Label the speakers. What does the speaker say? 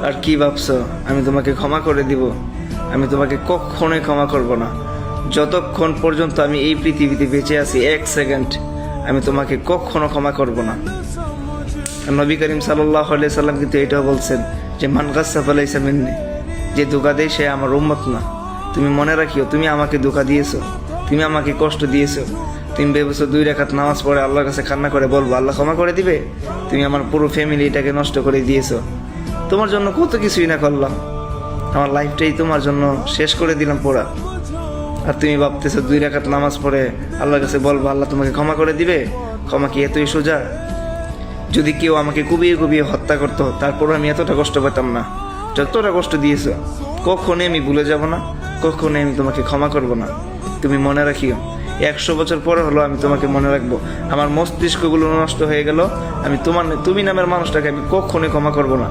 Speaker 1: আর কি ভাবছো আমি তোমাকে ক্ষমা করে দিব? আমি তোমাকে কখনোই ক্ষমা করব না। যতক্ষণ পর্যন্ত আমি এই পৃথিবীতে বেঁচে আছি, এক সেকেন্ড আমি তোমাকে কখনো ক্ষমা করব না। আর নবী করিম সাল্লাল্লাহু আলাইহি সাল্লাম কিন্তু এটাও বলছেন যে মান গাসসা ফালাইসা মিন্নি, যে ধোঁকা দেয় সে আমার উম্মত না। তুমি মনে রাখিও, তুমি আমাকে ধোঁকা দিয়েছো, তুমি আমাকে কষ্ট দিয়েছো। তুমি ভেবেছো 2 রাকাত নামাজ পড়ে আল্লাহর কাছে কান্না করে বলবো আল্লাহ ক্ষমা করে দিবে? তুমি আমার পুরো ফ্যামিলিটাকে নষ্ট করে দিয়েছো। তোমার জন্য কত কিছুই না করলাম, আমার লাইফটাই তোমার জন্য শেষ করে দিলাম পুরা। আর তুমি ভাবতেছো 2 রাকাত নামাজ পড়ে আল্লাহর কাছে বলবো আল্লাহ তোমাকে ক্ষমা করে দিবে? ক্ষমা কি এতই সোজা? যদি কেউ আমাকে কুবিয়ে কুবিয়ে হত্যা করতো তারপরও আমি এতটা কষ্ট পেতাম না যতটা কষ্ট দিয়েছো। কখনোই আমি ভুলে যাব না, কখনোই আমি তোমাকে ক্ষমা করব না। তুমি মনে রাখিও, 100 বছর পরে হলো আমি তোমাকে মনে রাখবো। আমার মস্তিষ্কগুলো নষ্ট হয়ে গেল, আমি তুমি নামের মানুষটাকে আমি কখনোই ক্ষমা করব না।